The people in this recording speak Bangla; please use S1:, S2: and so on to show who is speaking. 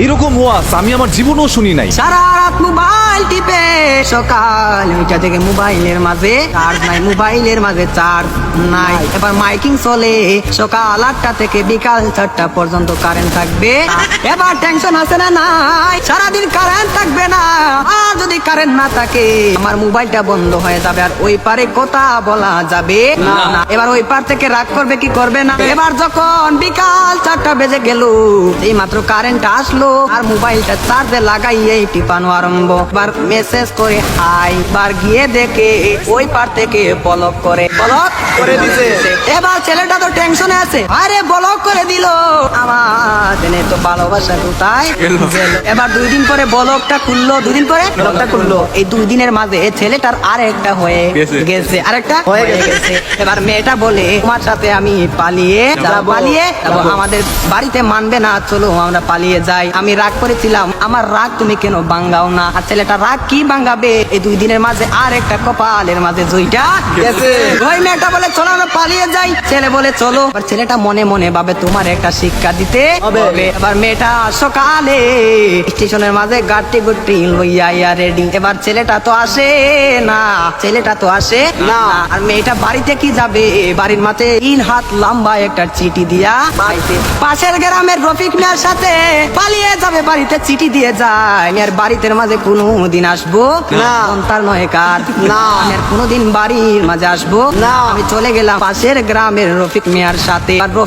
S1: এইরকম ওয়াজ আমি আমার জীবনেও শুনি নাই।
S2: সারা রাত মোবাইল টিপে সকাল 9টা থেকে মোবাইলের মাঝে চার্জ নাই, মোবাইলের মাঝে চার্জ নাই। এবার মাইকিং চলে সকাল 8টা থেকে বিকাল 4টা পর্যন্ত কারেন্ট থাকবে। এবার টেনশন আছে না নাই, সারাদিন কারেন্ট থাকবে না। আর যদি কারেন্ট না থাকে আমার মোবাইলটা বন্ধ হয়ে যাবে, আর ওই পারে কথা বলা যাবে না। এবার ওই পার থেকে রাগ করবে কি করবে না। এবার যখন বিকাল 4টা বেজে গেল, এই মাত্র কারেন্ট আসলো আর মোবাইলটা চার্জে লাগাইয়ে টিপানো আরম্ভ। এবার মেসেজ করে হাই, বার গিয়ে দেখে ওই পার থেকে ব্লক করে দিছে। এবার ছেলেটা তো টেনশনে আছে, আরে ব্লক করে দিল, আমার জেনে তো ভালোবাসা কোথায় গেল। এবার 2 দিন পরে ব্লকটা খুললো, 2 দিন পরে ব্লকটা খুললো। এই 2 দিনের মাঝে ছেলেটার আরেকটা হয়ে গেছে, আরেকটা হয়ে গেছে। এবার মেয়েটা বলে তোমার সাথে আমি পালিয়ে যাবো, আমাদের বাড়িতে মানবে না, চলো আমরা পালিয়ে যাই। আমি রাগ করেছিলাম, আমার রাগ তুমি কেন ভাঙ্গাও না। আর ছেলেটা রাগ কি ভাঙ্গাবে, এই 2 দিনের মাঝে আর একটা কপালের মাঝে জয়টা গেছে। ওই মেয়েটা বলে চলো আমরা পালিয়ে যাই, ছেলে বলে চলো। আর ছেলেটা মনে মনে ভাবে তোমার একটা শিক্ষা দিতে হবে। এবার মেয়েটা সকালে স্টেশনের মাঝে গাড়ি গুটি লইয়া রেডি। এবার ছেলেটা তো আসে না, আর মেয়েটা বাড়িতে কি যাবে, বাড়ির মাঝে 3 হাত লম্বা একটা চিঠি দিয়া পাশের গ্রামের রফিক মিয়ার সাথে পালিয়ে যাবে, বাড়িতে চিঠি দিয়ে যায়। আর বাড়িতে মাঝে কোনোদিন আসবো না, তার নয় কার না, আর কোনোদিন বাড়ির মাঝে আসবো না। আমি চলে গেলাম পাশের গ্রামের রফিক মিয়ার সাথে। আর রফিক